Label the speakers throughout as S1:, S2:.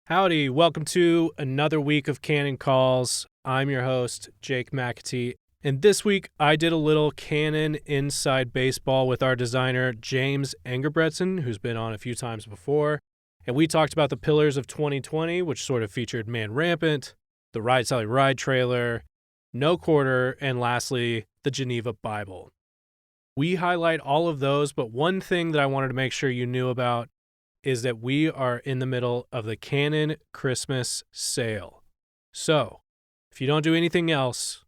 S1: Howdy, welcome to another week of Canon Calls. I'm your host, Jake McAtee, and this week I did a little Canon inside baseball with our designer, James Engerbretson, who's been on a few times before, and we talked about the pillars of 2020, which sort of featured Man Rampant, the Ride Sally Ride trailer, No Quarter, and lastly, the Geneva Bible. We highlight all of those, but one thing that I wanted to make sure you knew about is that we are in the middle of the Canon Christmas sale. So, if you don't do anything else,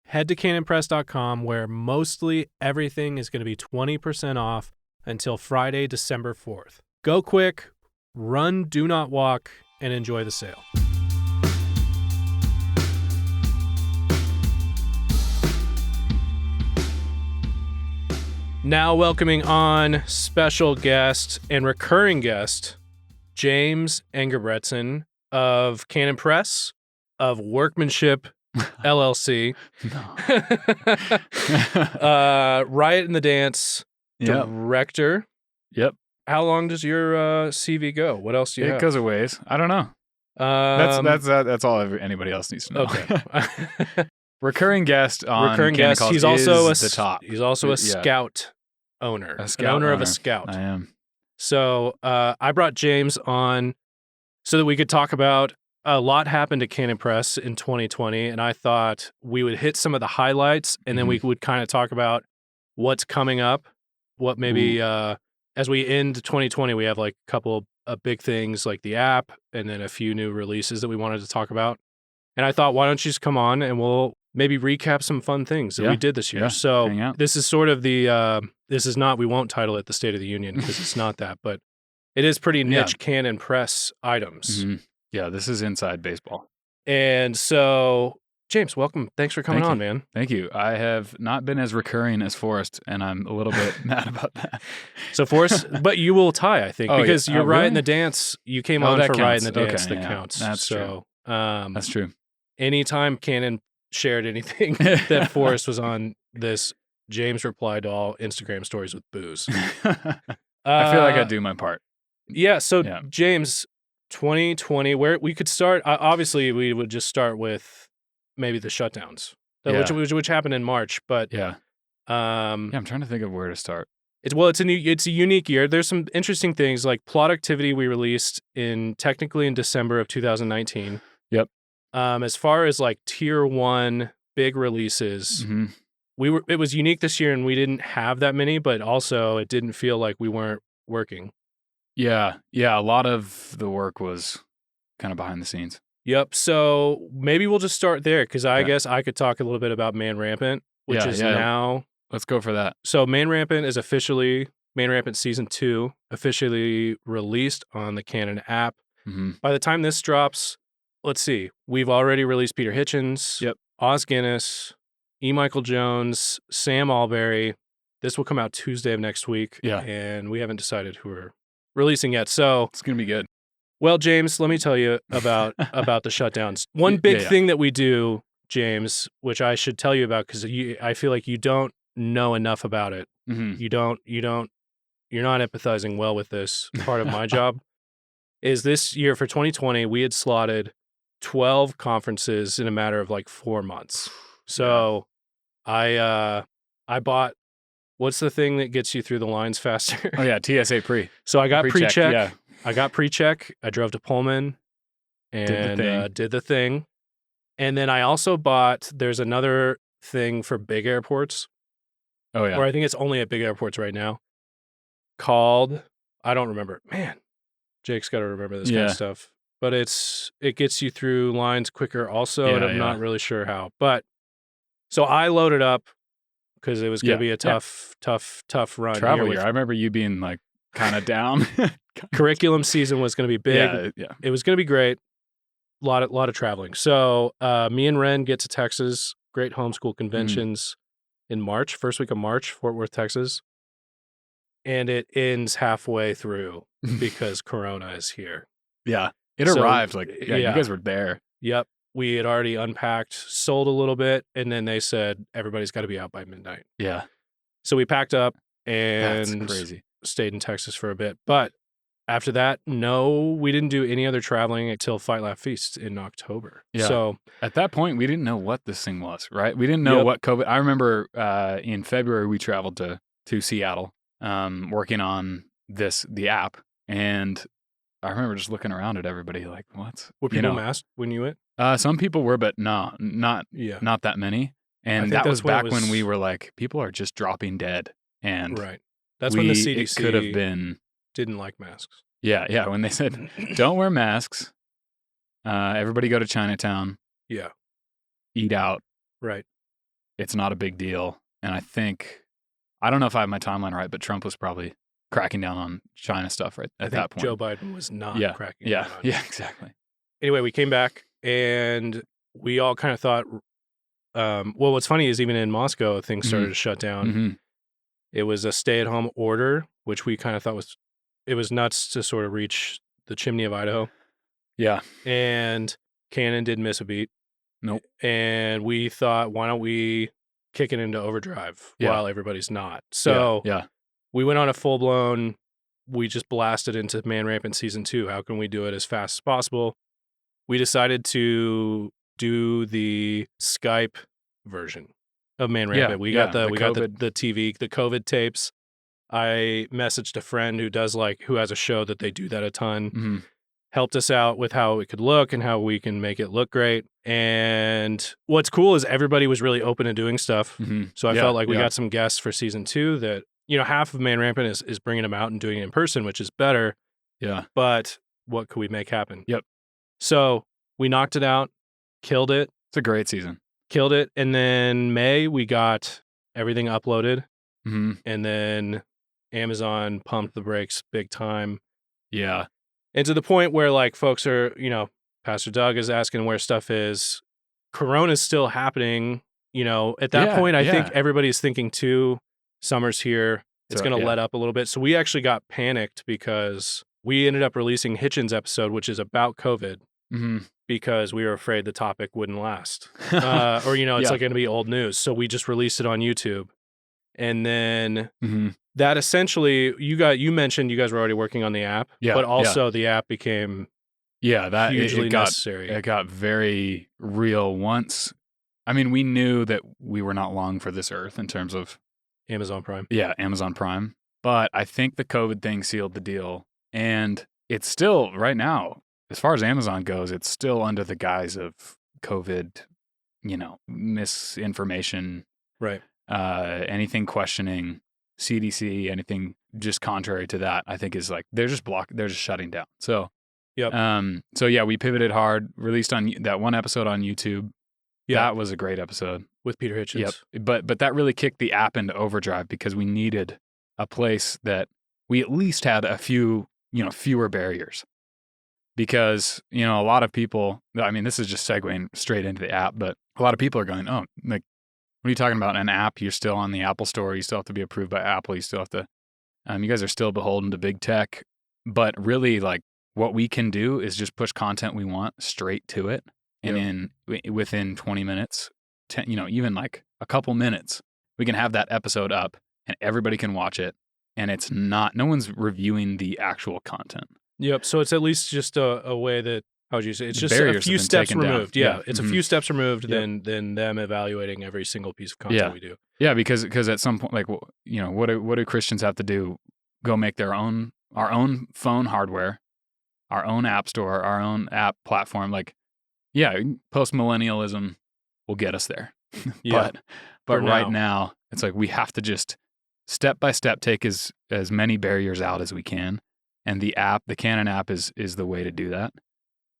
S1: head to canonpress.com where mostly everything is going to be 20% off until Friday, December 4th. Go quick, run, do not walk, and enjoy the sale. Now welcoming on special guest and recurring guest, James Engerbretson of Canon Press, of Workmanship LLC, Riot in the Dance, director.
S2: Yep.
S1: How long does your CV go? What else do you have?
S2: It goes a ways. I don't know. That's all anybody else needs to know.
S1: Okay.
S2: Recurring guest on
S1: recurring
S2: Canon
S1: guest.
S2: Calls
S1: He's also
S2: is the top.
S1: He's also a scout owner. An owner of a scout.
S2: I am.
S1: So I brought James on so that we could talk about a lot happened at Canon Press in 2020, and I thought we would hit some of the highlights, and then we would kind of talk about what's coming up, what maybe as we end 2020, we have like a couple of big things like the app, and then a few new releases that we wanted to talk about. And I thought, why don't you just come on and we'll maybe recap some fun things that we did this year. So this is sort of the, this is not, we won't title it the State of the Union because it's not that, but it is pretty niche Canon Press items.
S2: Mm-hmm. Yeah, this is inside baseball.
S1: And so, James, welcome. Thanks for coming on, man.
S2: Thank you. I have not been as recurring as Forrest, and I'm a little bit mad about that.
S1: So Forrest, but you will tie, I think, because you're Riot in the Dance. You came on for Riot in the Dance that counts.
S2: That's true. That's true.
S1: Anytime Canon shared anything that Forrest was on this, James replied to all Instagram stories with booze.
S2: I feel like I do my part.
S1: Yeah. So James, 2020, where we could start, obviously we would just start with maybe the shutdowns, which happened in March, but I'm
S2: trying to think of where to start.
S1: It's a unique year. There's some interesting things like Plot Activity we released technically in December of 2019.
S2: Yep.
S1: As far as like tier one big releases, it was unique this year and we didn't have that many, but also it didn't feel like we weren't working.
S2: Yeah. A lot of the work was kind of behind the scenes.
S1: Yep. So maybe we'll just start there because I guess I could talk a little bit about Man Rampant, which is now.
S2: Let's go for that.
S1: So Man Rampant is Man Rampant Season 2, officially released on the Canon app.
S2: Mm-hmm.
S1: By the time this drops, let's see, we've already released Peter Hitchens, Oz Guinness, E. Michael Jones, Sam Alberry. This will come out Tuesday of next week.
S2: Yeah.
S1: And we haven't decided who we're releasing yet. So
S2: it's going to be good.
S1: Well, James, let me tell you about the shutdowns. One big thing that we do, James, which I should tell you about because I feel like you don't know enough about it.
S2: Mm-hmm.
S1: You're not empathizing well with this part of my job. Is this year for 2020, we had slotted 12 conferences in a matter of like 4 months. So I bought, what's the thing that gets you through the lines faster?
S2: Oh yeah, TSA pre.
S1: So I got pre-check. Yeah. I got pre-check. I drove to Pullman and did the thing. And then I also bought, there's another thing for big airports.
S2: Oh yeah.
S1: Or I think it's only at big airports right now. Called, I don't remember. Man, Jake's got to remember this kind of stuff. But it gets you through lines quicker also, and I'm not really sure how. But so I loaded up because it was going to be a tough run.
S2: Travel year. I remember you being like kind of down.
S1: Curriculum season was going to be big.
S2: Yeah.
S1: It was going to be great. A lot of traveling. So me and Ren get to Texas, great homeschool conventions in March, first week of March, Fort Worth, Texas. And it ends halfway through because Corona is here.
S2: Yeah. It arrived you guys were there.
S1: Yep. We had already unpacked, sold a little bit, and then they said everybody's got to be out by midnight.
S2: Yeah.
S1: So we packed up and
S2: That's crazy.
S1: Stayed in Texas for a bit. But After that, no, we didn't do any other traveling until Fight Laugh Feast in October.
S2: Yeah.
S1: So
S2: at that point, we didn't know what this thing was, right? We didn't know
S1: Yep.
S2: what COVID. I remember in February we traveled to Seattle, working on the app, and I remember just looking around at everybody like, "What?"
S1: Were people masked when you went?
S2: Some people were, but not
S1: Yeah.
S2: not that many. And
S1: think
S2: that
S1: that's
S2: was
S1: when it
S2: back when
S1: was-
S2: we were like, people are just dropping dead, and
S1: Right. That's when the
S2: it could have
S1: CDC
S2: been.
S1: didn't like masks.
S2: Yeah. When they said, "Don't wear masks," everybody go to Chinatown,
S1: Yeah.
S2: eat out.
S1: Right.
S2: It's not a big deal. And I don't know if I have my timeline right, but Trump was probably cracking down on China stuff right at that point.
S1: Joe Biden was not cracking
S2: Yeah.
S1: down on it.
S2: Yeah, exactly.
S1: Anyway, we came back and we all kind of thought, well, what's funny is even in Moscow, things started to shut down.
S2: Mm-hmm.
S1: It was a stay-at-home order, which we kind of thought it was nuts to sort of reach the chimney of Idaho.
S2: Yeah.
S1: And Canon didn't miss a beat.
S2: Nope.
S1: And we thought, why don't we kick it into overdrive while everybody's not? So we went on a full-blown, we just blasted into Man Rampant Season 2. How can we do it as fast as possible? We decided to do the Skype version of Man Rampant. We got the TV, the COVID tapes. I messaged a friend who has a show that they do that a ton.
S2: Mm-hmm.
S1: Helped us out with how it could look and how we can make it look great. And what's cool is everybody was really open to doing stuff.
S2: Mm-hmm.
S1: So I felt like we got some guests for Season 2 that, half of Man Rampant is bringing them out and doing it in person, which is better.
S2: Yeah.
S1: But what could we make happen?
S2: Yep.
S1: So we knocked it out, killed it.
S2: It's a great season.
S1: Killed it. And then May, we got everything uploaded.
S2: Mm-hmm.
S1: And then Amazon pumped the brakes big time.
S2: Yeah.
S1: And to the point where like folks are, Pastor Doug is asking where stuff is. Corona's still happening. At that point, I think everybody's thinking too, summer's here. It's going to let up a little bit. So we actually got panicked because we ended up releasing Hitchens' episode, which is about COVID, because we were afraid the topic wouldn't last. Or, it's like going to be old news. So we just released it on YouTube. And then that essentially, you mentioned you guys were already working on the app, but also the app became hugely necessary.
S2: It got very real once. I mean, we knew that we were not long for this earth in terms of
S1: Amazon Prime.
S2: Yeah, Amazon Prime. But I think the COVID thing sealed the deal. And it's still, right now, as far as Amazon goes, it's still under the guise of COVID, misinformation.
S1: Right.
S2: Anything questioning CDC, anything just contrary to that, I think is like, they're just shutting down. So, we pivoted hard, released on that one episode on YouTube. Yeah. That was a great episode.
S1: With Peter Hitchens.
S2: Yep. But that really kicked the app into overdrive because we needed a place that we at least had a few, fewer barriers. Because, a lot of people, I mean, this is just segueing straight into the app, but a lot of people are going, oh, like, what are you talking about? An app? You're still on the Apple Store. You still have to be approved by Apple. You still have to, you guys are still beholden to big tech. But really, like, what we can do is just push content we want straight to it. And within 20 minutes, even like a couple minutes, we can have that episode up and everybody can watch it. And it's no one's reviewing the actual content.
S1: Yep. So it's at least just a way that, how would you say, it's just a few steps removed. Yeah. It's a few steps removed than them evaluating every single piece of content we do.
S2: Yeah. Because at some point, like, what do Christians have to do? Go make our own phone hardware, our own app store, our own app platform. Like, post-millennialism will get us there. But right now, it's like we have to just step by step take as many barriers out as we can. And the Canon app is the way to do that.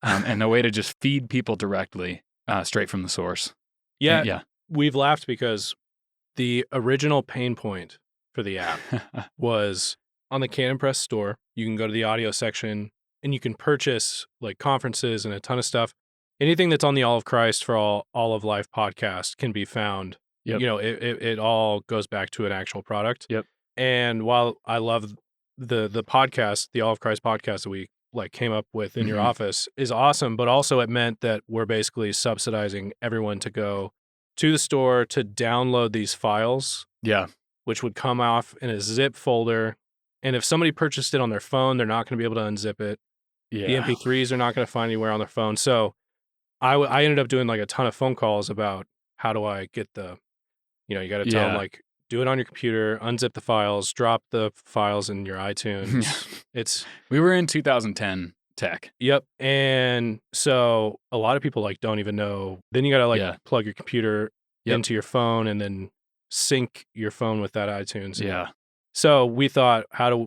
S2: And the way to just feed people directly straight from the source.
S1: Yeah. We've laughed because the original pain point for the app was on the Canon Press store. You can go to the audio section and you can purchase like conferences and a ton of stuff. Anything that's on the All of Christ for All of Life podcast can be found.
S2: Yep.
S1: It all goes back to an actual product.
S2: Yep.
S1: And while I love the podcast, the All of Christ podcast that we like came up with in your office is awesome, but also it meant that we're basically subsidizing everyone to go to the store to download these files.
S2: Yeah.
S1: Which would come off in a zip folder And if somebody purchased it on their phone, they're not going to be able to unzip it. The
S2: Yeah.
S1: MP3s are not going to find anywhere on their phone. So I ended up doing like a ton of phone calls about how do I get you got to tell them like, do it on your computer, unzip the files, drop the files in your iTunes.
S2: We were in 2010 tech.
S1: Yep. And so a lot of people like don't even know. Then you got to like plug your computer into your phone and then sync your phone with that iTunes.
S2: Yeah.
S1: So we thought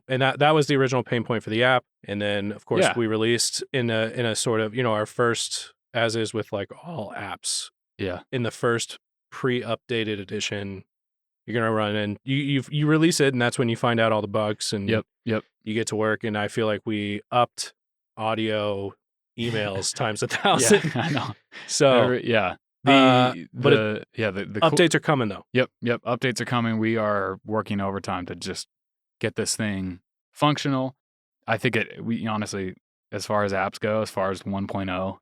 S1: and that was the original pain point for the app. And then of course we released in a sort of, our first, as is with like all apps.
S2: Yeah.
S1: In the first pre-updated edition, you're going to run and you release it, and that's when you find out all the bugs and
S2: you
S1: get to work. And I feel like we upped audio emails times 1,000.
S2: Yeah, I know.
S1: So
S2: the
S1: updates are coming though.
S2: Yep. Updates are coming. We are working overtime to just get this thing functional. I think we honestly, as far as apps go, as far as 1.0,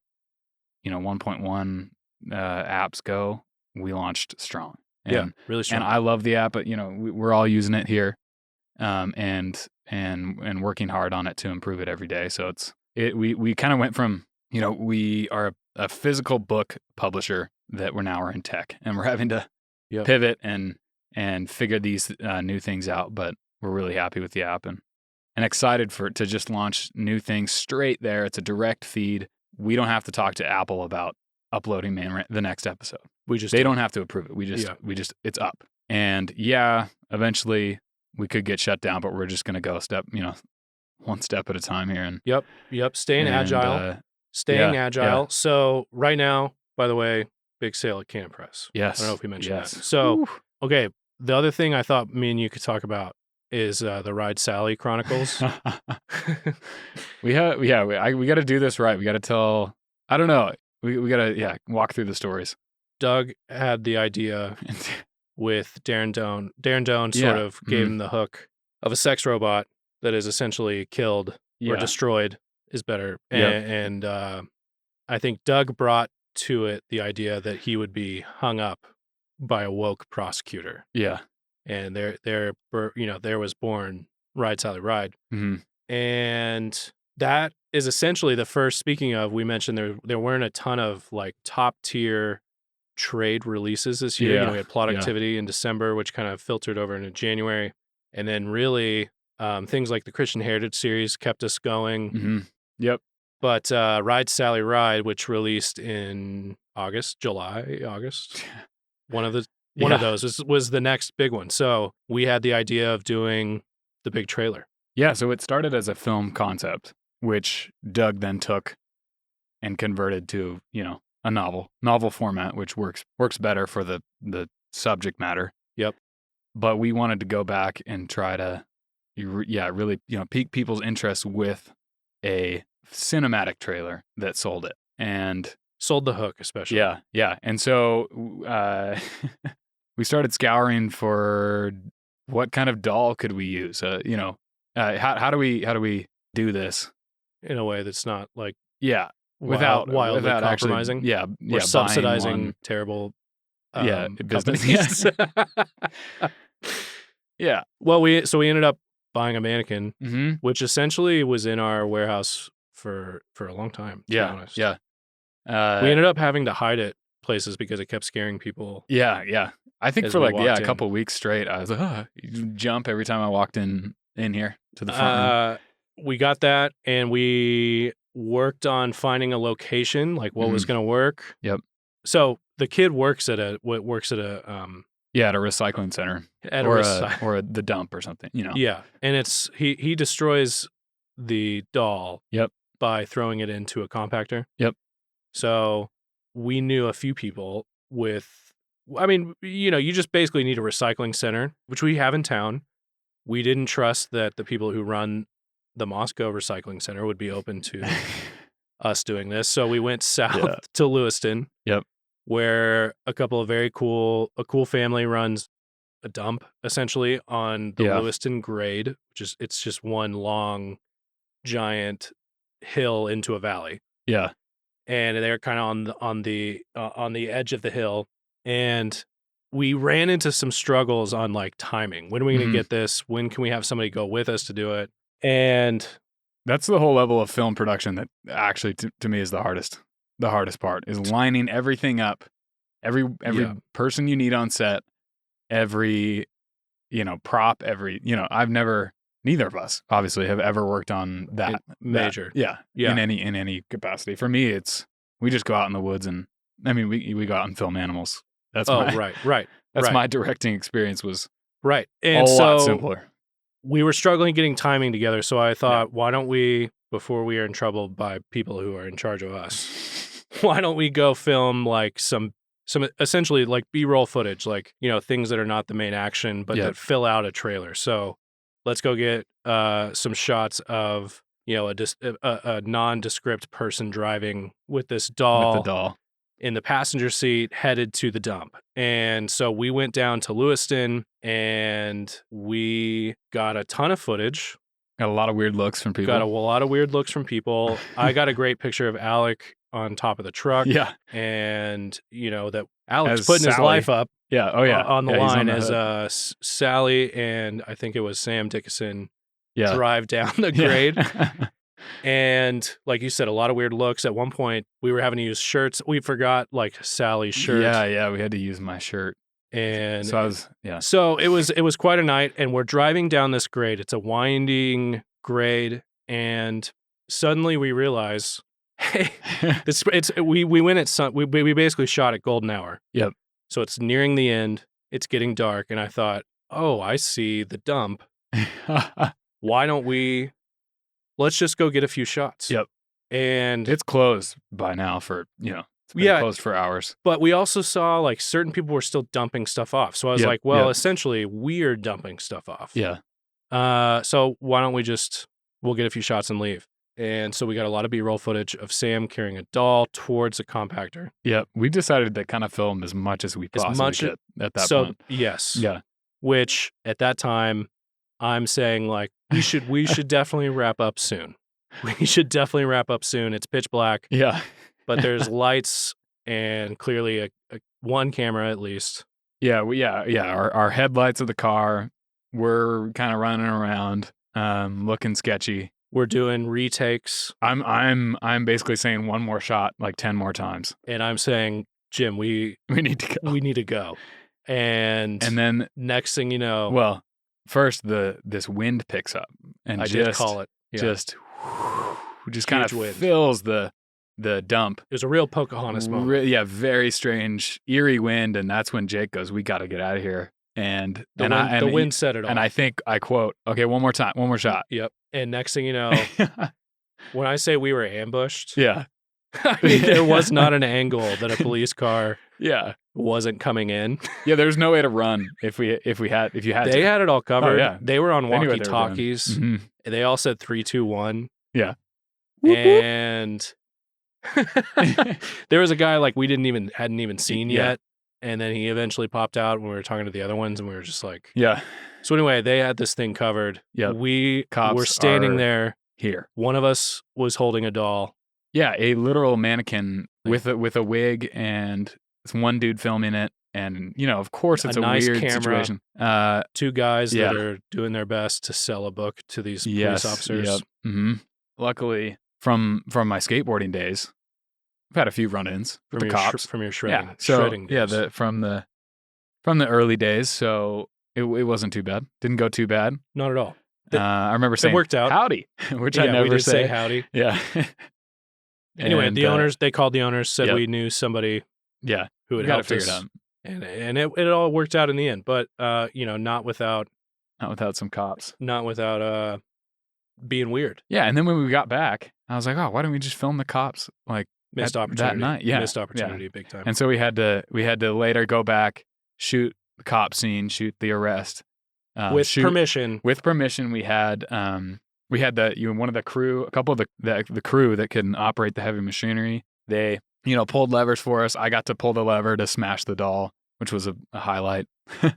S2: 1.1 apps go, we launched strong. And,
S1: really strong.
S2: And I love the app, but we're all using it here, and working hard on it to improve it every day. So we kind of went from, we are a physical book publisher that we're in tech, and we're having to pivot and figure these new things out. But we're really happy with the app and excited to just launch new things straight there. It's a direct feed. We don't have to talk to Apple about uploading the next episode. They don't have to approve it. We just it's up. And eventually we could get shut down, but we're just going to go one step at a time here. And
S1: staying agile.
S2: Yeah.
S1: So right now, by the way, big sale at Canon Press.
S2: Yes.
S1: I don't know if we mentioned that. So, okay. The other thing I thought me and you could talk about is the Ride Sally Chronicles.
S2: we got to do this right. We got to tell, I don't know. We got to, walk through the stories.
S1: Doug had the idea with Darren Doan. Darren Doan sort of gave him the hook of a sex robot that is essentially killed or destroyed is better. And I think Doug brought to it the idea that he would be hung up by a woke prosecutor.
S2: Yeah.
S1: And there was born Ride Sally Ride.
S2: Mm-hmm.
S1: And that is essentially the first, speaking of, we mentioned there weren't a ton of like top tier trade releases this year. We had Plot Activity in December, which kind of filtered over into January. And then really things like the Christian Heritage series kept us going.
S2: Mm-hmm. Yep.
S1: But Ride Sally Ride, which released in August. One of those was the next big one. So we had the idea of doing the big trailer.
S2: Yeah, so it started as a film concept, which Doug then took and converted to, a novel format, which works better for the subject matter.
S1: Yep.
S2: But we wanted to go back and try to, really, pique people's interest with a cinematic trailer that sold it and
S1: sold the hook, especially.
S2: Yeah. And so we started scouring for what kind of doll could we use. How do we do this
S1: in a way that's not like
S2: without
S1: compromising?
S2: Actually,
S1: we're subsidizing terrible
S2: business. Yeah.
S1: Well, we ended up buying a mannequin,
S2: mm-hmm.
S1: which essentially was in our warehouse for a long time. To be honest.
S2: Yeah.
S1: We ended up having to hide it places because it kept scaring people.
S2: Yeah. I think for a couple of weeks straight, I was like, you jump every time I walked in here to the front room.
S1: We got that, and we worked on finding a location, like what was going to work.
S2: Yep.
S1: So the kid works at a
S2: recycling center or the dump or something,
S1: Yeah, and it's he destroys the doll.
S2: Yep.
S1: By throwing it into a compactor.
S2: Yep.
S1: So we knew a few people you just basically need a recycling center, which we have in town. We didn't trust that the people who run the Moscow recycling center would be open to us doing this. So we went south to Lewiston.
S2: Yep.
S1: Where a cool family runs a dump essentially on the Lewiston grade, it's just one long, giant hill into a valley.
S2: Yeah.
S1: And they're kind of on the edge of the hill, and we ran into some struggles on like timing. When are we going to
S2: Mhm.
S1: get this? When can we have somebody go with us to do it? And
S2: That's the whole level of film production that actually to me is the hardest. The hardest part is lining everything up. Every
S1: Yeah.
S2: person you need on set, every, prop, neither of us obviously have ever worked on that.
S1: Major.
S2: Yeah.
S1: Yeah.
S2: In any capacity. For me, we just go out in the woods and we go out and film animals. That's
S1: right.
S2: That's my directing experience was
S1: right.
S2: a
S1: And
S2: lot simpler.
S1: We were struggling getting timing together, so I thought, why don't we, before we are in trouble by people who are in charge of us, why don't we go film like some essentially like B-roll footage, like, things that are not the main action, but that fill out a trailer. So let's go get some shots of, a nondescript person driving with this doll.
S2: With the doll.
S1: In the passenger seat headed to the dump. And so we went down to Lewiston and we got a ton of footage.
S2: Got a lot of weird looks from people.
S1: Got a lot of weird looks from people. I got a great picture of Alec on top of the truck.
S2: Yeah.
S1: And, that Alec's
S2: As
S1: putting his
S2: Sally.
S1: life up
S2: Yeah. Oh, yeah.
S1: on the
S2: Yeah, he's
S1: line
S2: on the
S1: as Sally and I think it was Sam Dickinson
S2: Yeah.
S1: drive down the grade.
S2: Yeah.
S1: And like you said, a lot of weird looks. At one point, we were having to use shirts. We forgot like Sally's shirt.
S2: Yeah. We had to use my shirt.
S1: And
S2: so
S1: it was quite a night. And we're driving down this grade. It's a winding grade, and suddenly we realize, hey, we went at sun. We basically shot at golden hour.
S2: Yep.
S1: So it's nearing the end. It's getting dark, and I thought, oh, I see the dump. Why don't we? Let's just go get a few shots.
S2: Yep.
S1: And
S2: it's closed by now for, it's been closed for hours.
S1: But we also saw like certain people were still dumping stuff off. So I was like, well, essentially we're dumping stuff off.
S2: Yeah.
S1: So why don't we'll get a few shots and leave. And so we got a lot of B-roll footage of Sam carrying a doll towards a compactor.
S2: Yeah. We decided to kind of film as much as we possibly could at that point.
S1: Yes.
S2: Yeah.
S1: Which at that time, I'm saying like, we should definitely wrap up soon. We should definitely wrap up soon. It's pitch black.
S2: Yeah.
S1: But there's lights and clearly a one camera at least.
S2: Yeah. Our headlights of the car were kind of running around, looking sketchy.
S1: We're doing retakes.
S2: I'm basically saying one more shot like 10 more times.
S1: And I'm saying, Jim, we
S2: need to go.
S1: We need to go. And
S2: then
S1: next thing you know,
S2: well, first this wind picks up and
S1: I did call it. Yeah.
S2: Just kind of fills the dump.
S1: It was a real Pocahontas moment.
S2: Very strange, eerie wind, and that's when Jake goes, "We got to get out of here." And
S1: the wind set it off.
S2: And I think I quote, "Okay, one more time, one more shot."
S1: Yep. And next thing you know, when I say we were ambushed,
S2: yeah,
S1: I mean there was not an angle that a police car wasn't coming in.
S2: Yeah, there's no way to run if you had.
S1: They had it all covered.
S2: Oh, yeah.
S1: They were on walkie-talkies.
S2: Mm-hmm.
S1: They all said 3, 2, 1.
S2: Yeah.
S1: And there was a guy like we hadn't even seen yet, and then he eventually popped out when we were talking to the other ones, and we were just like,
S2: yeah.
S1: So anyway, they had this thing covered.
S2: Yeah,
S1: we
S2: Cops
S1: were standing there.
S2: Here,
S1: one of us was holding a doll.
S2: Yeah, a literal mannequin with a wig, and it's one dude filming it, and of course it's a
S1: nice
S2: weird
S1: camera,
S2: situation.
S1: 2 guys that are doing their best to sell a book to these police officers.
S2: Yep. Mm-hmm. Luckily, from my skateboarding days, I've had a few run-ins with the cops
S1: from your shredding.
S2: Yeah, so
S1: shredding days.
S2: from the early days. So it wasn't too bad. Didn't go too bad.
S1: Not at all.
S2: I remember saying,
S1: it worked out.
S2: Howdy, which I never
S1: we did say howdy.
S2: Yeah.
S1: Anyway, the owners, they called the owners, said we knew somebody who had helped us. Out. And it all worked out in the end. But, not without
S2: some cops.
S1: Not without being weird.
S2: Yeah, and then when we got back, I was like, oh, why don't we just film the cops
S1: missed opportunity
S2: that night? Yeah.
S1: Missed opportunity big time.
S2: And so we had to later go back, shoot the cop scene, shoot the arrest.
S1: With permission.
S2: With permission, we had one of the crew, a couple of the crew that can operate the heavy machinery. They pulled levers for us. I got to pull the lever to smash the doll, which was a highlight.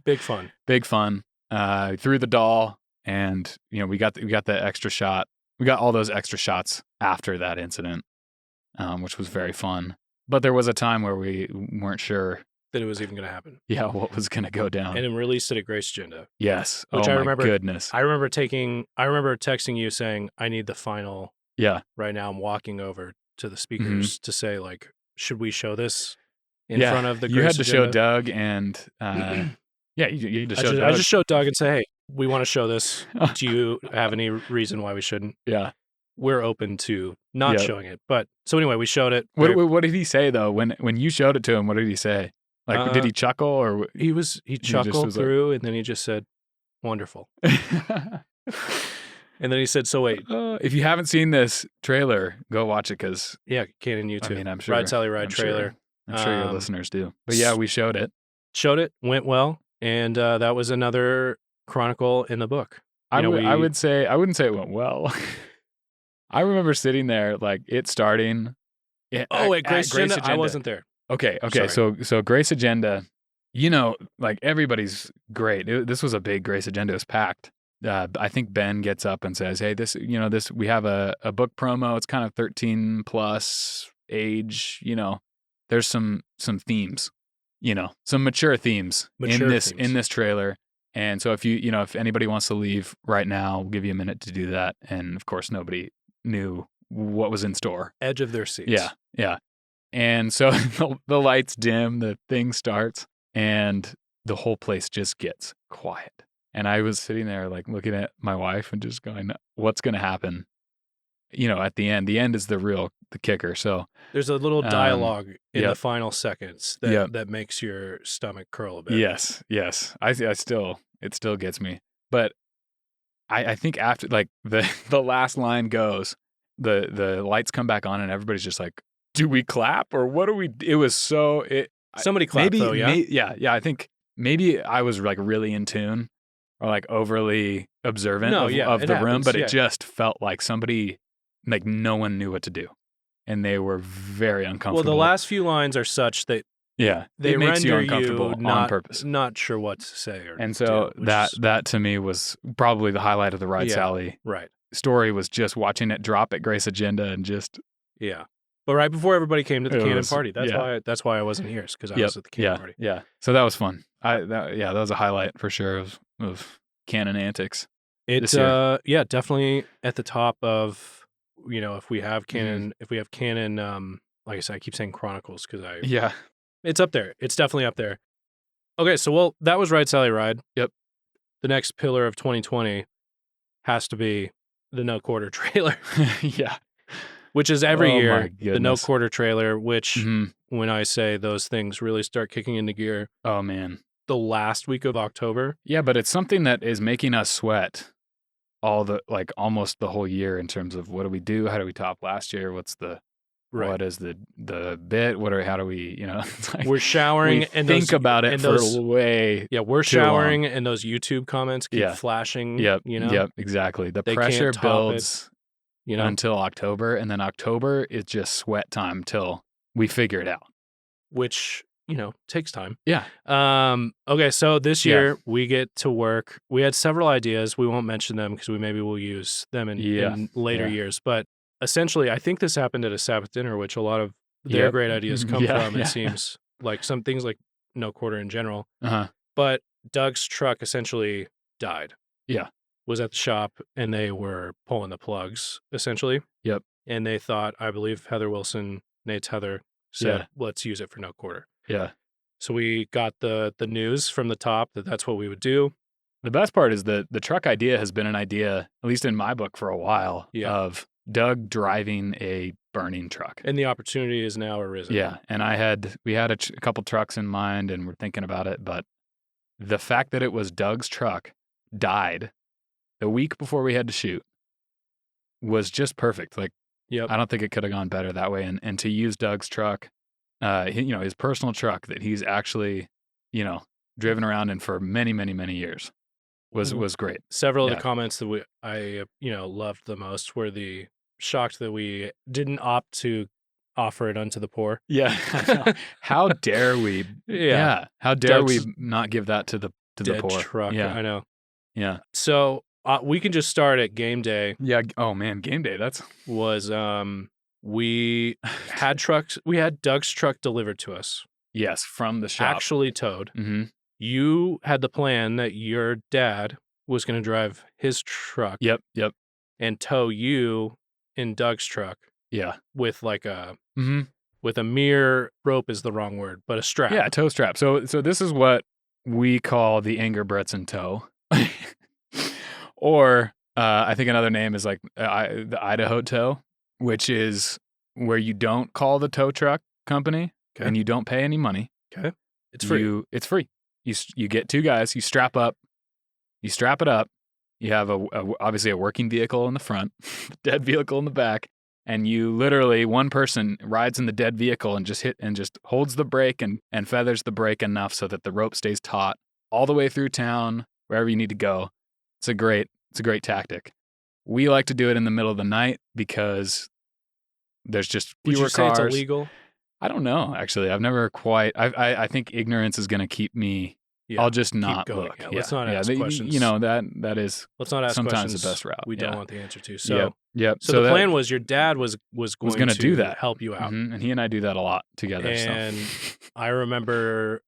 S1: Big fun.
S2: Big fun. Threw the doll, and we got the extra shot. We got all those extra shots after that incident, which was very fun. But there was a time where we weren't sure
S1: that it was even going to happen.
S2: Yeah, what was going to go down.
S1: And then released it at Grace Agenda.
S2: Yes.
S1: Which
S2: oh,
S1: I
S2: my
S1: remember,
S2: goodness.
S1: I remember texting you saying, I need the final.
S2: Yeah.
S1: Right now I'm walking over to the speakers to say, like, should we show this in
S2: Yeah,
S1: front of the Grace
S2: you had to show
S1: Agenda?
S2: Doug and, yeah, you had to show Doug.
S1: I just showed Doug and say, hey, we want to show this. Do you have any reason why we shouldn't?
S2: Yeah.
S1: We're open to not showing it. But so anyway, we showed it.
S2: What did he say though? When you showed it to him, what did he say? Like, did he chuckle or
S1: he chuckled through and then he just said, wonderful. And then he said, so wait.
S2: If you haven't seen this trailer, go watch it because
S1: Canon YouTube.
S2: I mean, I'm sure.
S1: Ride Sally Ride trailer.
S2: I'm sure your listeners do. But yeah, we showed it.
S1: Went well. And that was another chronicle in the book.
S2: I wouldn't say it went well. I remember sitting there, like it starting.
S1: At Grace Agenda? I wasn't there.
S2: Okay. So Grace Agenda, like everybody's great. This was a big Grace Agenda. It was packed. I think Ben gets up and says, "Hey, we have a book promo. It's kind of 13 plus age. There's some themes, some mature themes in this trailer." And so if anybody wants to leave right now, we'll give you a minute to do that. And of course, nobody knew what was in store.
S1: Edge of their seats.
S2: Yeah. And so the lights dim, the thing starts, and the whole place just gets quiet. And I was sitting there like looking at my wife and just going, what's going to happen? At the end. The end is the kicker. So
S1: there's a little dialogue in the final seconds that makes your stomach curl a bit.
S2: Yes. It still gets me. But I think after like the last line goes, the lights come back on and everybody's just like, do we clap or what do we? It was so
S1: somebody clapped though, yeah.
S2: Yeah. I think maybe I was like really in tune or like overly observant of the room, but it just felt like somebody, like no one knew what to do, and they were very uncomfortable.
S1: Well, the last few lines are such that they
S2: makes you
S1: render
S2: uncomfortable on purpose.
S1: Not sure what to say,
S2: and so that to me was probably the highlight of the Ride Sally story. Was just watching it drop at Grace Agenda and just
S1: But right before everybody came to the Canon party, that's why I wasn't here, because I was at the Canon party.
S2: Yeah, so that was fun. That was a highlight for sure of Canon antics.
S1: It's definitely at the top of if we have Canon, like I said, I keep saying Chronicles because it's up there. It's definitely up there. Okay, so that was Ride Sally Ride.
S2: Yep.
S1: The next pillar of 2020 has to be the No Quarter trailer.
S2: Yeah.
S1: Which is every year, the No Quarter trailer, which when I say those things really start kicking into gear.
S2: Oh, man.
S1: The last week of October.
S2: Yeah, but it's something that is making us sweat almost the whole year in terms of what do we do? How do we top last year? What's what is the bit? How do we, it's like
S1: we're showering
S2: and think about it for way.
S1: Yeah, we're showering and those YouTube comments keep flashing.
S2: Yep. Yep, exactly. The pressure builds until October, and then October is just sweat time till we figure it out.
S1: Which, takes time.
S2: Yeah.
S1: Okay, so this year we get to work. We had several ideas. We won't mention them because we'll use them in later years. But essentially, I think this happened at a Sabbath dinner, which a lot of their great ideas come from, it seems. Like some things like No Quarter in general.
S2: Uh-huh.
S1: But Doug's truck essentially died.
S2: Yeah.
S1: Was at the shop, and they were pulling the plugs, essentially.
S2: Yep.
S1: And they thought, I believe Heather Wilson, Nate's Heather, said, let's use it for No Quarter.
S2: Yeah.
S1: So we got the news from the top that that's what we would do.
S2: The best part is the truck idea has been an idea, at least in my book, for a while, of Doug driving a burning truck.
S1: And the opportunity is now arisen.
S2: Yeah. And we had a couple trucks in mind, and we're thinking about it. But the fact that it was Doug's truck died the week before we had to shoot was just perfect. Like, I don't think it could have gone better that way. And to use Doug's truck, his personal truck that he's actually, driven around in for many, many, many years was great.
S1: Several of the comments that I loved the most were the shocked that we didn't opt to offer it unto the poor.
S2: Yeah. How dare we? How dare we not give that to the poor?
S1: Truck.
S2: Yeah.
S1: I know.
S2: Yeah.
S1: So we can just start at game day.
S2: Yeah. Oh man, game day.
S1: We had trucks. We had Doug's truck delivered to us.
S2: Yes, from the shop.
S1: Actually towed.
S2: Mm-hmm.
S1: You had the plan that your dad was going to drive his truck.
S2: Yep.
S1: And tow you in Doug's truck.
S2: Yeah.
S1: With like a with a mere rope is the wrong word, but a strap.
S2: Yeah, a tow strap. So this is what we call the Engerbretson tow. Or I think another name is like the Idaho tow, which is where you don't call the tow truck company and you don't pay any money.
S1: Okay. It's free.
S2: It's free. You get two guys, you strap it up. You have obviously a working vehicle in the front, a dead vehicle in the back, and you literally, one person rides in the dead vehicle and just holds the brake and feathers the brake enough so that the rope stays taut all the way through town, wherever you need to go. It's a great tactic. We like to do it in the middle of the night because there's just fewer
S1: Would you say
S2: cars.
S1: It's illegal?
S2: I don't know, actually. I've never quite. I think ignorance is going to keep me. I'll just not look.
S1: Yeah, let's not ask questions.
S2: You know, that is.
S1: Let's not ask
S2: sometimes
S1: questions
S2: the best route.
S1: We don't want the answer to. So
S2: yep.
S1: So the plan was your dad was going to
S2: do that,
S1: help you out,
S2: and he and I do that a lot together.
S1: And I remember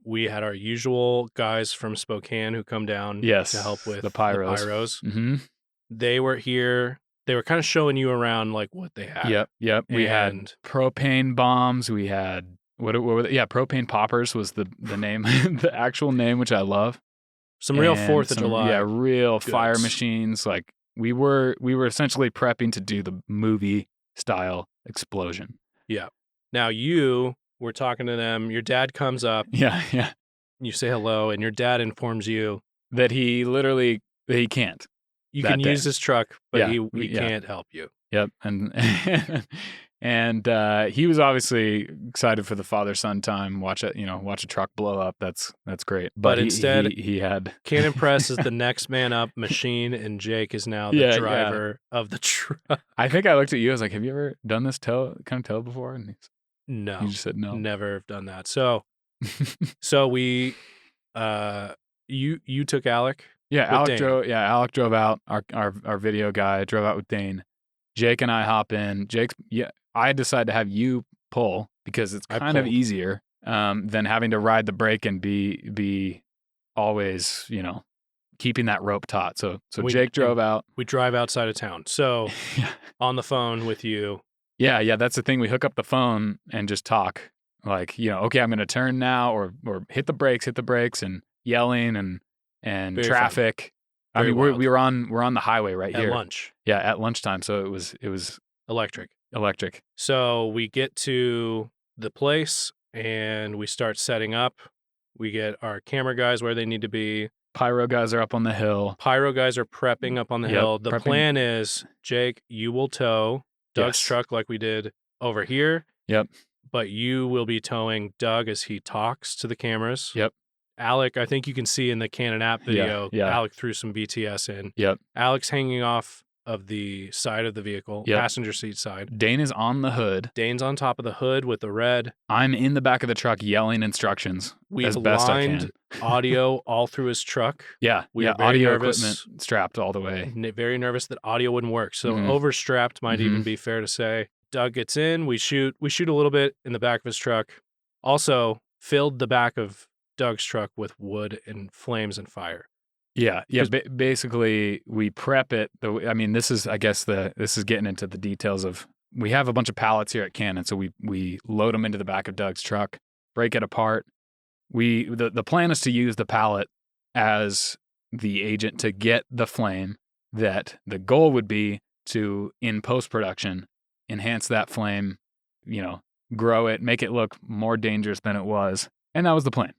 S1: we had our usual guys from Spokane who come down to help with
S2: the pyros.
S1: Mm-hmm. They were here. They were kind of showing you around like what they had.
S2: Yep. We had propane bombs. We had what were they? Yeah, propane poppers was the name, the actual name, which I love.
S1: Some real 4th of July.
S2: Yeah, real
S1: goods.
S2: Fire machines. Like we were essentially prepping to do the movie style explosion.
S1: Yeah. Now you were talking to them. Your dad comes up.
S2: Yeah.
S1: You say hello, and your dad informs you
S2: that he can't.
S1: You can use his truck, but he can't help you.
S2: Yep, and he was obviously excited for the father-son time. Watch a truck blow up. That's great.
S1: But instead,
S2: he had
S1: Canon Press is the next man up machine, and Jake is now the driver of the truck.
S2: I think I looked at you. I was like, "Have you ever done this kind of tow before?" And
S1: no,
S2: you just said no.
S1: Never have done that. So we, you took Alec.
S2: Yeah, Alec drove out. Our video guy drove out with Dane. Jake and I hop in. I decided to have you pull because it's kind of easier than having to ride the brake and be always, keeping that rope taut. So Jake drove out.
S1: We drive outside of town. So on the phone with you.
S2: Yeah, that's the thing. We hook up the phone and just talk. Like, okay, I'm going to turn now or hit the brakes and yelling and very traffic. I mean, we're on the highway right here
S1: at lunch.
S2: Yeah, at lunchtime. So it was
S1: electric.
S2: So
S1: we get to the place and we start setting up. We get our camera guys where they need to be.
S2: Pyro guys are up on the hill.
S1: Pyro guys are prepping up on the hill. The plan is, Jake, you will tow Doug's truck like we did over here.
S2: Yep.
S1: But you will be towing Doug as he talks to the cameras.
S2: Yep.
S1: Alec, I think you can see in the Canon app video, Alec threw some BTS in.
S2: Yep.
S1: Alec's hanging off of the side of the vehicle, passenger seat side.
S2: Dane is on the hood.
S1: Dane's on top of the hood with the red.
S2: I'm in the back of the truck yelling instructions as best I can.
S1: Audio all through his truck.
S2: Yeah.
S1: We are
S2: audio
S1: nervous,
S2: equipment strapped all the way.
S1: Very nervous that audio wouldn't work. So overstrapped might even be fair to say. Doug gets in. We shoot a little bit in the back of his truck. Also filled the back of Doug's truck with wood and flames and fire.
S2: Yeah. Basically, we prep it. This is getting into the details of. We have a bunch of pallets here at Canon, so we load them into the back of Doug's truck, break it apart. The plan is to use the pallet as the agent to get the flame. That the goal would be to, in post-production, enhance that flame, grow it, make it look more dangerous than it was. And that was the plan.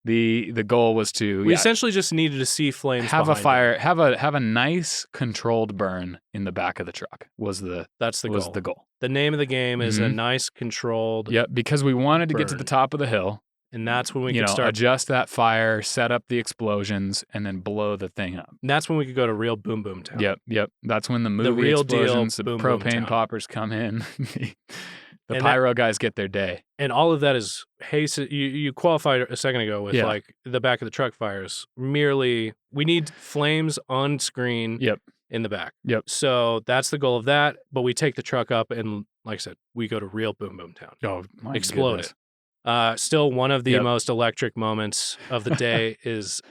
S2: The goal was to
S1: we essentially just needed to see flames.
S2: Have a fire, have a nice controlled burn in the back of the truck
S1: That's the goal.
S2: The goal.
S1: The name of the game is a nice controlled.
S2: Yep, because we wanted to get to the top of the hill.
S1: And that's when we could start
S2: adjust that fire, set up the explosions, and then blow the thing up.
S1: And that's when we could go to real boom boom town.
S2: Yep. That's when the movie explosions, the propane poppers come in. The pyro guys get their day.
S1: And all of that is you qualified a second ago with like the back of the truck fires. Merely, we need flames on screen in the back.
S2: Yep.
S1: So that's the goal of that. But we take the truck up and, like I said, we go to real boom boom town.
S2: Oh, my
S1: Explode
S2: goodness.
S1: it. Still, one of the
S2: Yep.
S1: most electric moments of the day is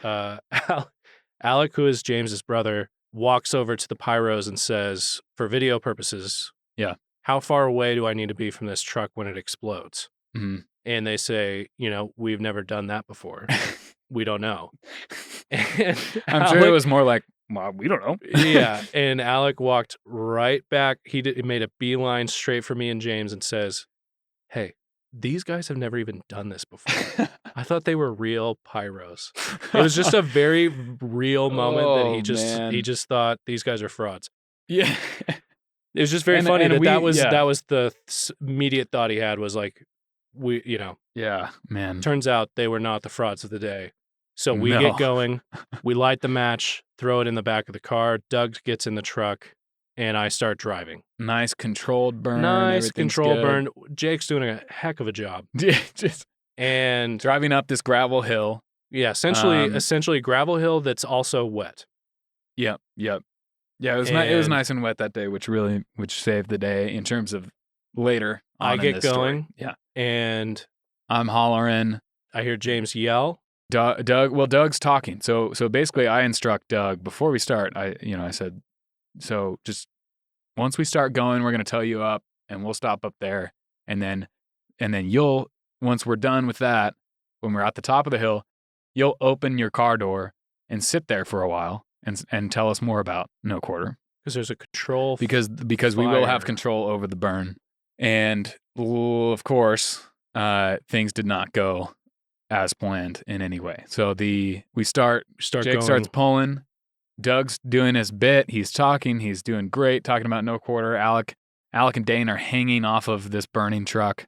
S1: Alec, who is James's brother, walks over to the pyros and says, for video purposes,
S2: Yeah.
S1: how far away do I need to be from this truck when it explodes?
S2: Mm-hmm.
S1: And they say, we've never done that before. We don't know. And
S2: I'm sure it was more like, well, we don't know.
S1: Yeah. And Alec walked right back. He made a beeline straight for me and James and says, hey, these guys have never even done this before. I thought they were real pyros. It was just a very real moment that he just thought these guys are frauds.
S2: Yeah.
S1: It was just very funny that was the immediate thought he had was like,
S2: Yeah, man.
S1: Turns out they were not the frauds of the day. So we get going, we light the match, throw it in the back of the car. Doug gets in the truck, and I start driving.
S2: Nice controlled burn.
S1: Jake's doing a heck of a job. And
S2: driving up this gravel hill.
S1: Yeah, essentially gravel hill that's also wet.
S2: Yep. Yeah, it was nice and wet that day, which saved the day in terms of later on
S1: I get going.
S2: Story. Yeah.
S1: And
S2: I'm hollering.
S1: I hear James yell.
S2: Doug's talking. So basically I instruct Doug before we start. I said, so just once we start going, we're going to tow you up and we'll stop up there. And then you'll, once we're done with that, when we're at the top of the hill, you'll open your car door and sit there for a while and tell us more about No Quarter.
S1: Because there's a control.
S2: Because we will have control over the burn. And of course, things did not go as planned in any way. So Jake starts pulling. Doug's doing his bit. He's talking. He's doing great, talking about No Quarter. Alec and Dane are hanging off of this burning truck.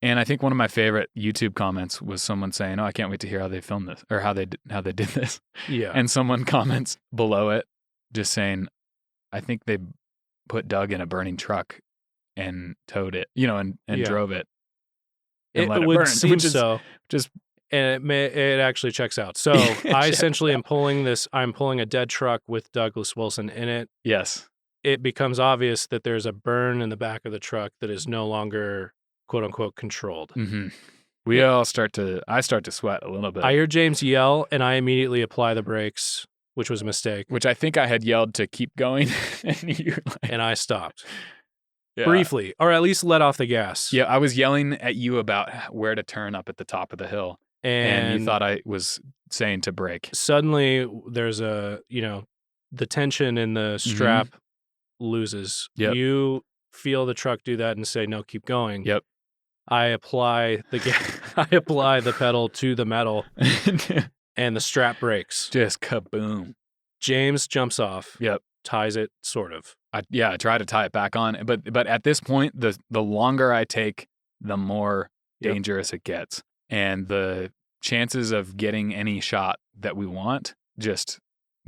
S2: And I think one of my favorite YouTube comments was someone saying, "Oh, I can't wait to hear how they filmed this or how they did this."
S1: Yeah.
S2: And someone comments below it, just saying, "I think they put Doug in a burning truck and towed it, and drove it."
S1: It would seem so. And it actually checks out. So I essentially am pulling a dead truck with Douglas Wilson in it.
S2: Yes.
S1: It becomes obvious that there's a burn in the back of the truck that is no longer quote unquote controlled.
S2: Mm-hmm. I start to sweat a little bit.
S1: I hear James yell and I immediately apply the brakes, which was a mistake.
S2: Which I think I had yelled to keep going.
S1: And I stopped.
S2: Yeah.
S1: Briefly, or at least let off the gas.
S2: Yeah, I was yelling at you about where to turn up at the top of the hill. And you thought I was saying to brake. Suddenly,
S1: there's the tension in the strap loses.
S2: Yep.
S1: You feel the truck do that and say, no, keep going.
S2: Yep.
S1: I apply the pedal to the metal and the strap breaks.
S2: Just kaboom.
S1: James jumps off.
S2: Yep.
S1: Ties it, sort of.
S2: I try to tie it back on. But at this point, the longer I take, the more dangerous it gets. And the chances of getting any shot that we want just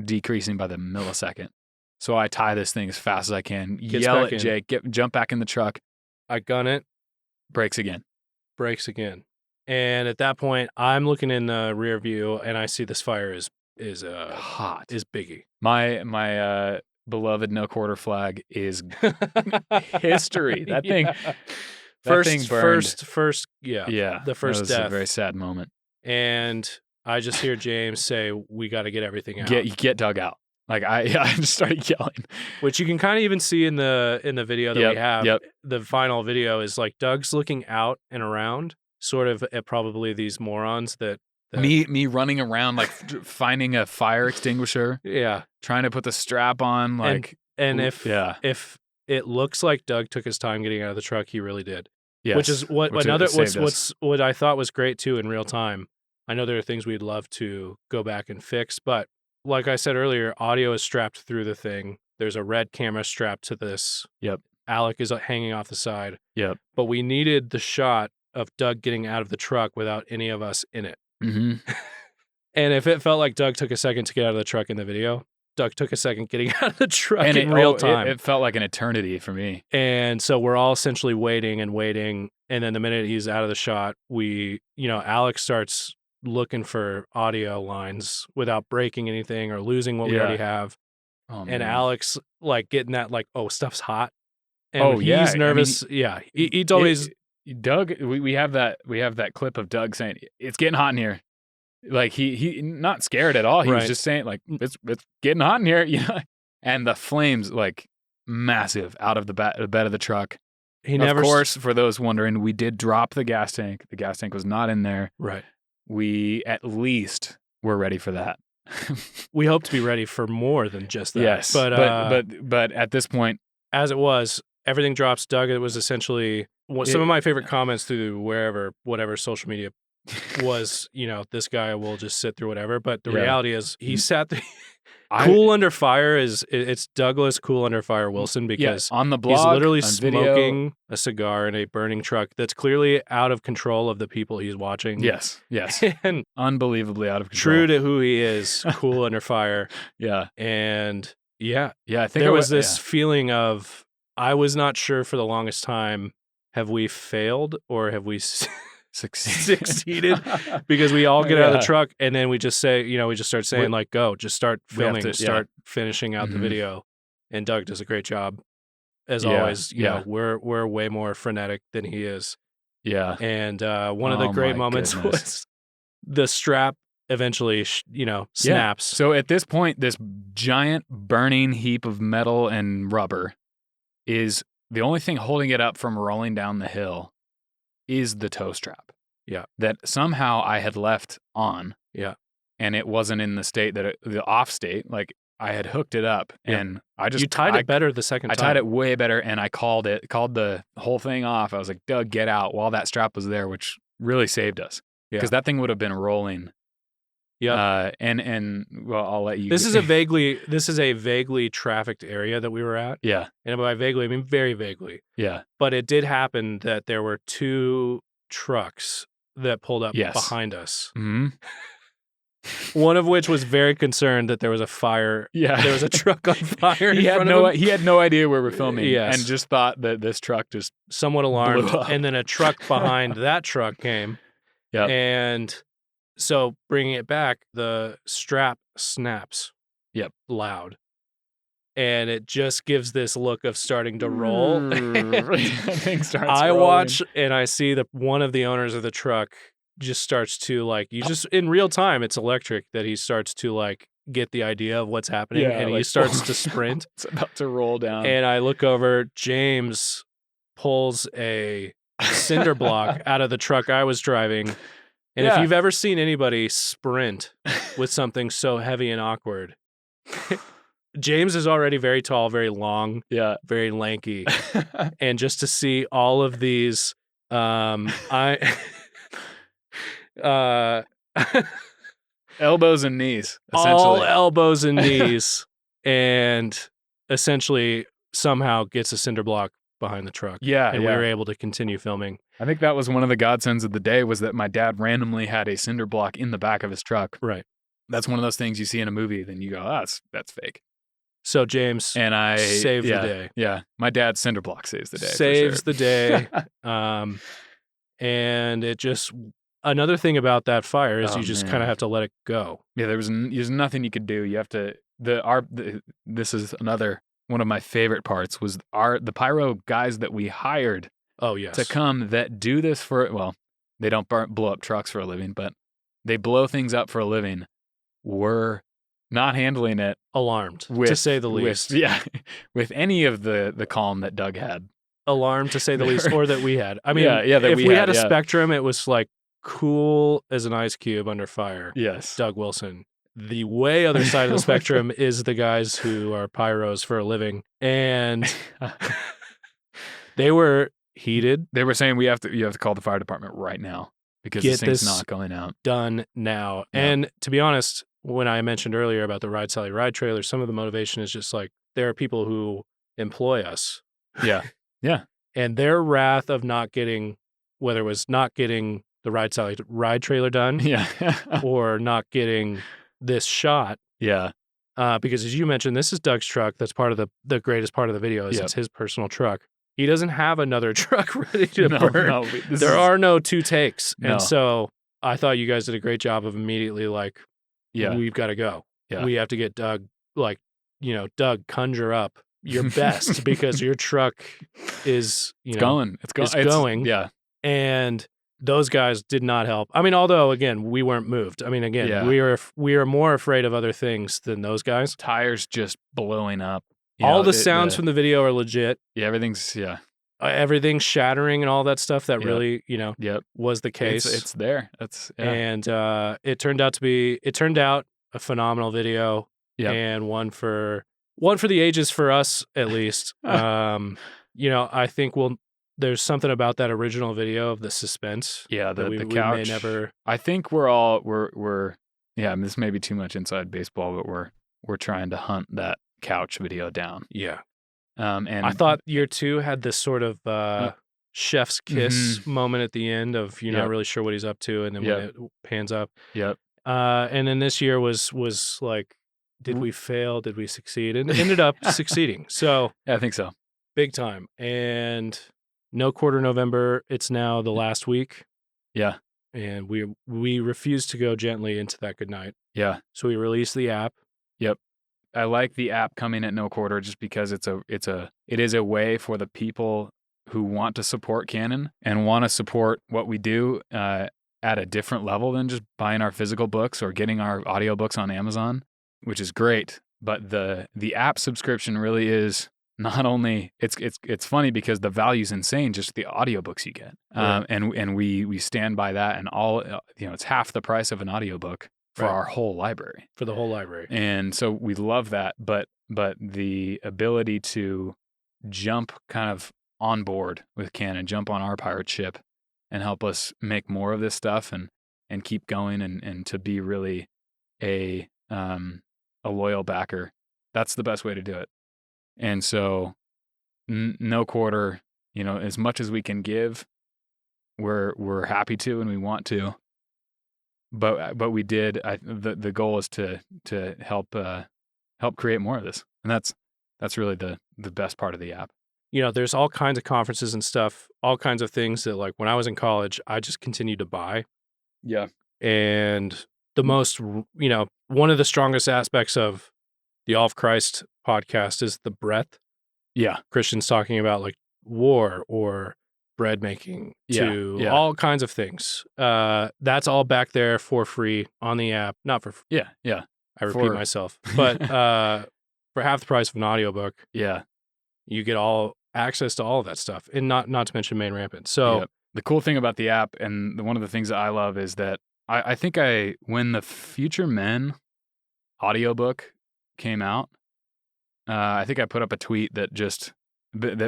S2: decreasing by the millisecond. So I tie this thing as fast as I can, yell at Jake, jump back in the truck.
S1: I gun it.
S2: Brakes again.
S1: And at that point, I'm looking in the rear view and I see this fire is
S2: hot.
S1: Is biggie.
S2: My beloved No Quarter flag is history. That thing...
S1: First,
S2: yeah.
S1: The first
S2: was
S1: death.
S2: A very sad moment.
S1: And I just hear James say, "We got to get everything out.
S2: Get Doug out." Like I just started yelling,
S1: which you can kind of even see in the video that we have.
S2: Yep.
S1: The final video is like Doug's looking out and around, sort of at probably these morons that
S2: me running around like finding a fire extinguisher.
S1: Yeah,
S2: trying to put the strap on. Like
S1: if it looks like Doug took his time getting out of the truck, he really did.
S2: Yes.
S1: Which is what I thought was great too in real time. I know there are things we'd love to go back and fix, but like I said earlier, audio is strapped through the thing. There's a red camera strapped to this.
S2: Yep.
S1: Alec is hanging off the side.
S2: Yep.
S1: But we needed the shot of Doug getting out of the truck without any of us in it.
S2: Mm-hmm.
S1: And if it felt like Doug took a second to get out of the truck in the video, Doug took a second getting out of the truck in real time.
S2: It felt like an eternity for me.
S1: And so we're all essentially waiting. And then the minute he's out of the shot, Alex starts looking for audio lines without breaking anything or losing what we already have.
S2: Oh,
S1: and Alex getting that stuff's hot. And he's nervous. He's always
S2: Doug, we have that clip of Doug saying it's getting hot in here. Like he not scared at all. He was just saying like it's getting hot in here, And the flames like massive out of the bed of the truck. Of course, for those wondering, we did drop the gas tank. The gas tank was not in there.
S1: Right.
S2: We at least were ready for that.
S1: We hope to be ready for more than just that.
S2: Yes, but at this point,
S1: as it was, everything drops. Doug, it was essentially some of my favorite comments through whatever social media was, this guy will just sit through whatever. But the reality is he sat there. Cool Under Fire it's Douglas Cool Under Fire Wilson because
S2: on the blog,
S1: he's literally
S2: smoking
S1: a cigar in a burning truck that's clearly out of control of the people he's watching.
S2: Yes.
S1: And
S2: unbelievably out of control.
S1: True to who he is, Cool Under Fire.
S2: Yeah.
S1: And
S2: I think
S1: there was this feeling of, I was not sure for the longest time, have we failed or have we succeeded? Because we all get out of the truck and then we just say, we just start saying like, go, just start filming, start finishing out the video. And Doug does a great job as always. You know, we're way more frenetic than he is.
S2: Yeah.
S1: And one of the great moments was the strap eventually, snaps.
S2: Yeah. So at this point, this giant burning heap of metal and rubber is the only thing holding it up from rolling down the hill is the tow strap.
S1: Yeah.
S2: That somehow I had left on.
S1: Yeah.
S2: And it wasn't in the state the off state. Like I had hooked it up and
S1: you tied it better the second time.
S2: I tied it way better and I called the whole thing off. I was like, Doug, get out while that strap was there, which really saved us. Because that thing would have been rolling. Yeah. And well, I'll let you.
S1: This is a vaguely trafficked area that we were at.
S2: Yeah.
S1: And by vaguely, I mean very vaguely.
S2: Yeah.
S1: But it did happen that there were two trucks that pulled up behind us.
S2: Mm-hmm.
S1: One of which was very concerned that there was a fire. Yeah. There was a truck on fire. He had
S2: no idea where we're filming.
S1: Yes.
S2: And just thought that this truck just
S1: somewhat alarmed. And then a truck behind that truck came.
S2: Yeah.
S1: And so bringing it back, the strap snaps.
S2: Yep.
S1: Loud. And it just gives this look of starting to roll. I watch and I see one of the owners of the truck just starts to in real time, it's electric that he starts to get the idea of what's happening and he starts to sprint.
S2: It's about to roll down.
S1: And I look over, James pulls a cinder block out of the truck I was driving. And if you've ever seen anybody sprint with something so heavy and awkward, James is already very tall, very long, very lanky. And just to see all of these,
S2: elbows and knees, essentially.
S1: All elbows and knees, and essentially somehow gets a cinder block behind the truck.
S2: Yeah,
S1: and we were able to continue filming.
S2: I think that was one of the godsends of the day was that my dad randomly had a cinder block in the back of his truck.
S1: Right.
S2: That's one of those things you see in a movie, then you go, that's fake.
S1: So James
S2: and I
S1: saved the day.
S2: Yeah, my dad's cinder block saves the day.
S1: Saves the day. And it just another thing about that fire is you just kind of have to let it go.
S2: Yeah, there's nothing you could do. You have to this is another one of my favorite parts was the pyro guys that we hired.
S1: Oh yes.
S2: To come that do this they don't blow up trucks for a living, but they blow things up for a living. Were not handling it
S1: alarmed, to say the least.
S2: With any of the calm that Doug had.
S1: Alarmed, to say the least, or that we had. I mean, if we had a spectrum, it was cool as an ice cube under fire.
S2: Yes.
S1: Doug Wilson. The way other side of the spectrum is the guys who are pyros for a living. And they were heated.
S2: They were saying you have to call the fire department right now because this thing's not going out.
S1: Done now. Yeah. And to be honest, when I mentioned earlier about the Ride Sally Ride trailer, some of the motivation is just there are people who employ us.
S2: Yeah. Yeah.
S1: And their wrath of not getting, whether it was not getting the Ride Sally Ride trailer done or not getting this shot.
S2: Yeah.
S1: Because as you mentioned, this is Doug's truck. That's part of the greatest part of the video is it's his personal truck. He doesn't have another truck ready to burn. No, there are no two takes. No. And so I thought you guys did a great job of immediately we've got to go. Yeah. We have to get Doug, Doug, conjure up your best because your truck is,
S2: It's going.
S1: Yeah. And those guys did not help. I mean, although again, we weren't moved. I mean, again,
S2: Yeah.
S1: we are more afraid of other things than those guys.
S2: Tires just blowing up.
S1: All the sounds from the video are legit.
S2: Yeah, everything's
S1: Everything's shattering and all that stuff. That really, was the case.
S2: It's there.
S1: And it turned out a phenomenal video.
S2: Yep.
S1: And one for the ages for us at least. I think there's something about that original video of the suspense.
S2: Yeah, the
S1: we
S2: couch.
S1: may never.
S2: I think we're yeah. I mean, this may be too much inside baseball, but we're trying to hunt that couch video down.
S1: Yeah.
S2: And
S1: I thought year 2 had this sort of chef's kiss moment at the end of you're not really sure what he's up to, and then when it pans up.
S2: Yep.
S1: And then this year was like, did we fail? Did we succeed? And it ended up succeeding. So
S2: yeah, I think so.
S1: Big time. And no quarter November. It's now the last week.
S2: Yeah.
S1: And we refuse to go gently into that good night.
S2: Yeah.
S1: So we released the app.
S2: Yep. I like the app coming at no quarter just because it is a way for the people who want to support Canon and want to support what we do at a different level than just buying our physical books or getting our audiobooks on Amazon, which is great. But the app subscription really is not only it's funny because the value's insane, just the audiobooks you get.
S1: Right.
S2: And we stand by that, and all it's half the price of an audiobook for our whole library.
S1: For the whole library.
S2: And so we love that, but the ability to jump kind of on board with Canon, jump on our pirate ship and help us make more of this stuff and keep going and to be really a loyal backer. That's the best way to do it. And so no quarter, as much as we can give, we're happy to and we want to. But we did. The goal is to help create more of this, and that's really the best part of the app.
S1: There's all kinds of conferences and stuff, all kinds of things that, like, when I was in college, I just continued to buy.
S2: Yeah.
S1: And the most, one of the strongest aspects of the All of Christ podcast is the breadth.
S2: Yeah.
S1: Christians talking about like war or bread making to all kinds of things. That's all back there for free on the app. Not for free.
S2: Yeah.
S1: I repeat myself. But for half the price of an audiobook, you get all access to all of that stuff. And not to mention Main Rampant. So
S2: the cool thing about the app, and one of the things that I love is that I think when the Future Men audiobook came out, I think I put up a tweet that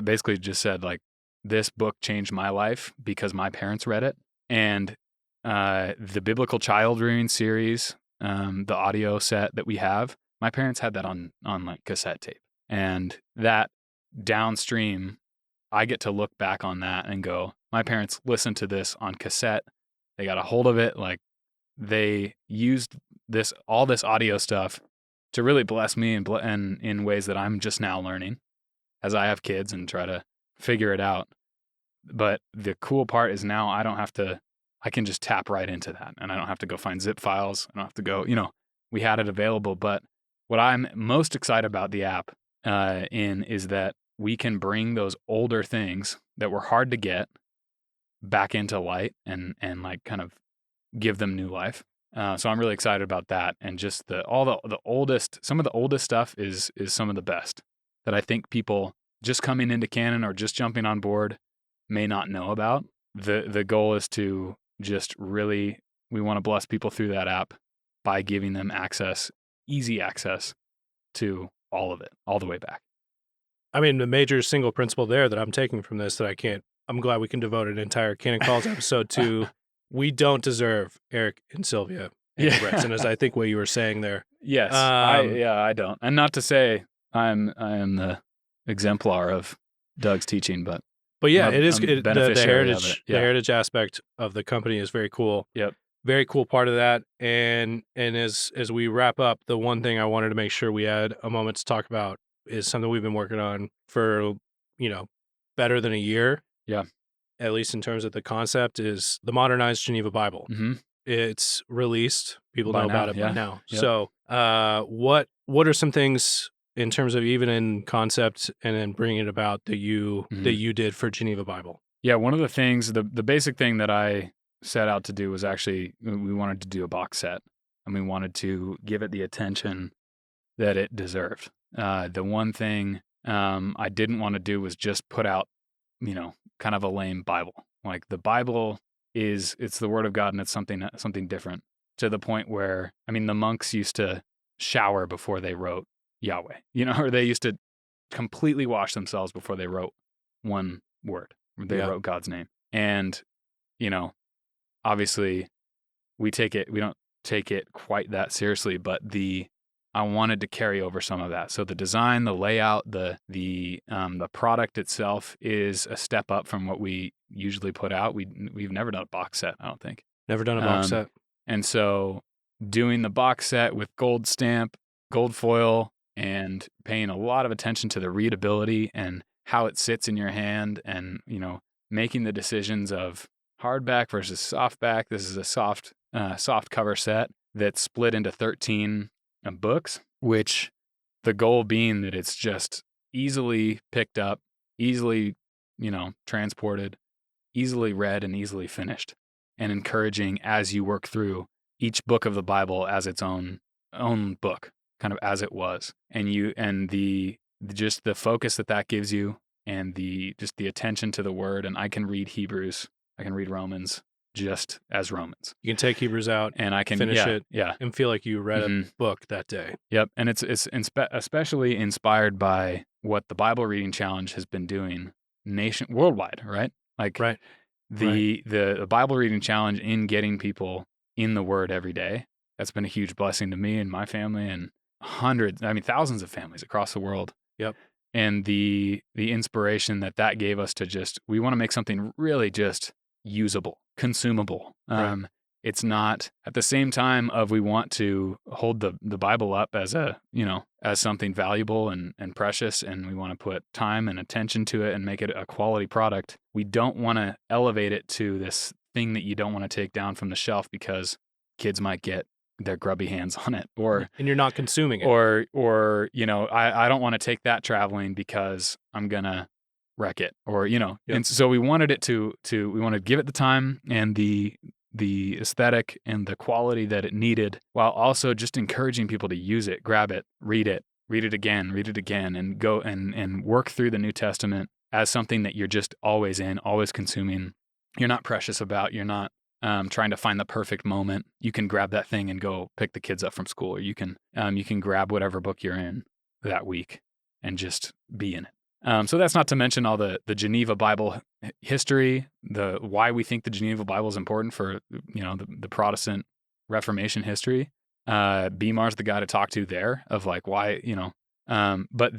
S2: basically just said, like, this book changed my life because my parents read it. And the Biblical Child Rearing series, the audio set that we have, my parents had that on like cassette tape. And that downstream, I get to look back on that and go, my parents listened to this on cassette. They got a hold of it. Like, they used all this audio stuff to really bless me and in ways that I'm just now learning as I have kids and try to figure it out. But the cool part is now I can just tap right into that, and I don't have to go find zip files. I don't have to go, we had it available. But what I'm most excited about the app is that we can bring those older things that were hard to get back into light and like kind of give them new life. So I'm really excited about that. And just some of the oldest stuff is some of the best that I think people just coming into Canon or just jumping on board may not know about. The goal is to just really, we want to bless people through that app by giving them easy access to all of it, all the way back.
S1: I mean, the major single principle there that I'm taking from this I'm glad we can devote an entire Canon Calls episode to, we don't deserve Eric and Sylvia Engerbretson, as I think what you were saying there.
S2: Yes. I don't. And not to say I am the exemplar of Doug's teaching, but
S1: yeah, it is the
S2: heritage.
S1: The heritage aspect of the company is very cool.
S2: Yep.
S1: Very cool part of that. And as we wrap up, the one thing I wanted to make sure we had a moment to talk about is something we've been working on for, better than a year.
S2: Yeah.
S1: At least in terms of the concept, is the modernized Geneva Bible.
S2: Mm-hmm.
S1: It's released. People know about it by now.
S2: Yep.
S1: So what are some things in terms of even in concept and then bringing it about that you did for Geneva Bible?
S2: Yeah, one of the things, the basic thing that I set out to do was actually, we wanted to do a box set, and we wanted to give it the attention that it deserved. The one thing I didn't want to do was just put out, kind of a lame Bible. Like the Bible it's the Word of God, and it's something different, to the point where, the monks used to shower before they wrote Yahweh, or they used to completely wash themselves before they wrote one word. They wrote God's name. And, obviously we don't take it quite that seriously, but I wanted to carry over some of that. So the design, the layout, the product itself is a step up from what we usually put out. We've never done a box set, I don't think.
S1: Never done a box set.
S2: And so doing the box set with gold stamp, gold foil, and paying a lot of attention to the readability and how it sits in your hand, and, making the decisions of hardback versus softback. This is a soft cover set that's split into 13 books, which the goal being that it's just easily picked up, easily, transported, easily read, and easily finished, and encouraging as you work through each book of the Bible as its own book, kind of as it was. And the focus that gives you, and the attention to the word. And I can read Hebrews, I can read Romans just as Romans.
S1: You can take Hebrews out
S2: and I can
S1: finish it and feel like you read a book that day.
S2: Yep. And it's especially inspired by what the Bible Reading Challenge has been doing worldwide, right? Like the Bible Reading Challenge, in getting people in the Word every day, that's been a huge blessing to me and my family, and thousands of families across the world.
S1: Yep.
S2: And the inspiration that gave us to we want to make something really just usable, consumable. It's not, at the same time of, we want to hold the Bible up as as something valuable and precious, and we want to put time and attention to it and make it a quality product. We don't want to elevate it to this thing that you don't want to take down from the shelf because kids might get their grubby hands on it,
S1: and you're not consuming it,
S2: or I don't want to take that traveling because I'm gonna wreck it, or And so we wanted it we wanted to give it the time and the aesthetic and the quality that it needed, while also just encouraging people to use it, grab it, read it again, and go and work through the New Testament as something that you're just always in, always consuming. You're not precious about. You're not trying to find the perfect moment. You can grab that thing and go pick the kids up from school, or you can grab whatever book you're in that week and just be in it. So that's not to mention all the Geneva Bible history, the why we think the Geneva Bible is important for the Protestant Reformation history. Beamar's the guy to talk to there, of like why but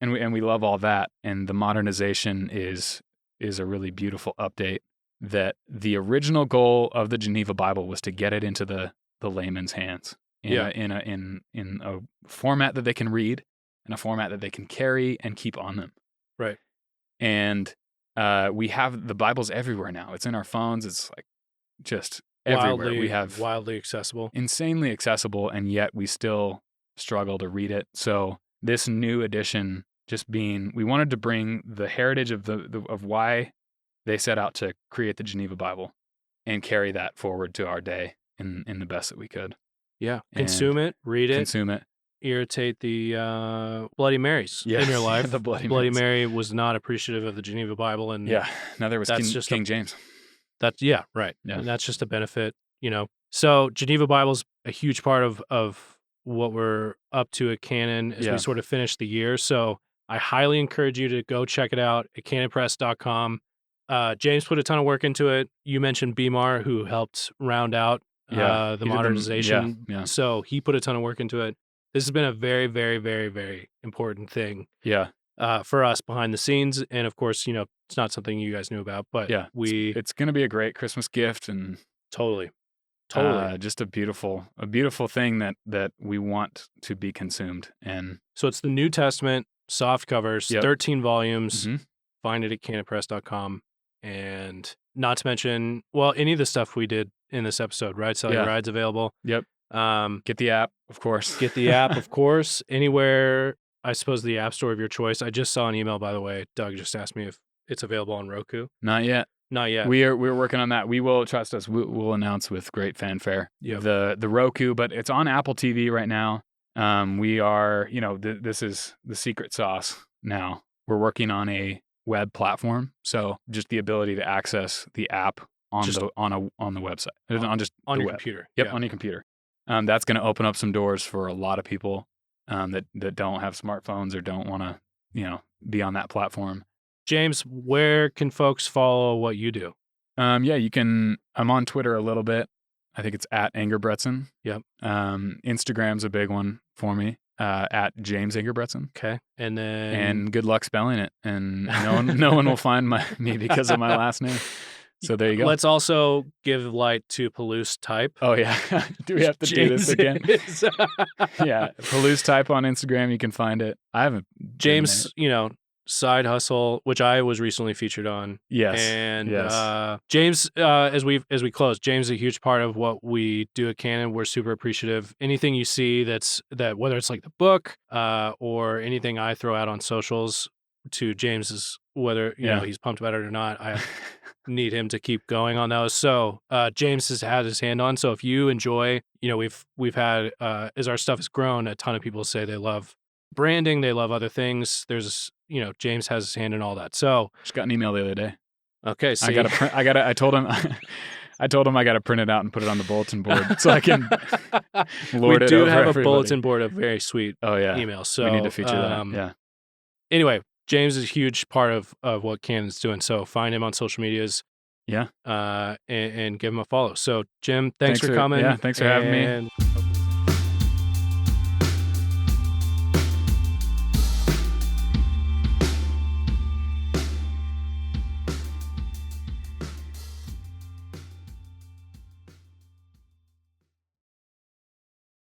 S2: we love all that, and the modernization is a really beautiful update. That the original goal of the Geneva Bible was to get it into the layman's hands in a format that they can read, in a format that they can carry and keep on them.
S1: Right.
S2: And we have the Bibles everywhere now. It's in our phones. It's like just everywhere. We have
S1: wildly accessible,
S2: insanely accessible, and yet we still struggle to read it. So this new edition, we wanted to bring the heritage of why they set out to create the Geneva Bible and carry that forward to our day in the best that we could.
S1: Yeah. Consume it, read it.
S2: Consume it.
S1: Irritate the Bloody Marys in your life.
S2: The
S1: Bloody Mary was not appreciative of the Geneva Bible. And
S2: neither was King James.
S1: Right. Yeah. And that's just a benefit, So Geneva Bible's a huge part of what we're up to at Canon as we sort of finish the year. So I highly encourage you to go check it out at canonpress.com. James put a ton of work into it. You mentioned Beamar, who helped round out the modernization. So he put a ton of work into it. This has been a very, very, very, very important thing for us behind the scenes. And of course, it's not something you guys knew about, but
S2: it's going to be a great Christmas gift, and
S1: totally.
S2: Just a beautiful thing that we want to be consumed. And
S1: so it's the New Testament, soft covers, 13 volumes.
S2: Mm-hmm.
S1: Find it at canonpress.com. And not to mention, any of the stuff we did in this episode, right? Sell Your Ride's available.
S2: Yep. Get the app, of course.
S1: Anywhere, I suppose, the app store of your choice. I just saw an email, by the way. Doug just asked me if it's available on Roku?
S2: Not yet.
S1: Not yet.
S2: We're working on that. We will, trust us, we'll announce with great fanfare the Roku, but it's on Apple TV right now. We are, this is the secret sauce now. We're working on a web platform, so just the ability to access the app on the website,
S1: on your computer.
S2: Yep, on your computer. That's going to open up some doors for a lot of people that don't have smartphones or don't want to, be on that platform.
S1: James, where can folks follow what you do?
S2: You can. I'm on Twitter a little bit. I think it's at Engerbretson.
S1: Yep.
S2: Instagram's a big one for me. At James Engerbretson.
S1: Okay.
S2: And good luck spelling it. And no one will find me because of my last name. So there you go.
S1: Let's also give light to Palouse Type.
S2: Oh yeah. Do we have to do this again? Yeah. Palouse Type on Instagram. You can find it. I haven't.
S1: James, Side Hustle, which I was recently featured on.
S2: Yes.
S1: And James, as we close, James is a huge part of what we do at Canon. We're super appreciative. Anything you see that whether it's like the book or anything I throw out on socials to James's, whether he's pumped about it or not, I need him to keep going on those. So James has had his hand on. So if you enjoy, we've had as our stuff has grown, a ton of people say they love branding, they love other things. There's James has his hand in all that. So
S2: just got an email the other day.
S1: Okay, see.
S2: I told him I got to print it out and put it on the bulletin board so I can lord it over everybody. We do
S1: have a bulletin board of very sweet emails. So
S2: we need to feature that. Yeah.
S1: Anyway, James is a huge part of what Canon's doing. So find him on social medias.
S2: Yeah.
S1: And give him a follow. So Jim, thanks for coming.
S2: Yeah, thanks for having me.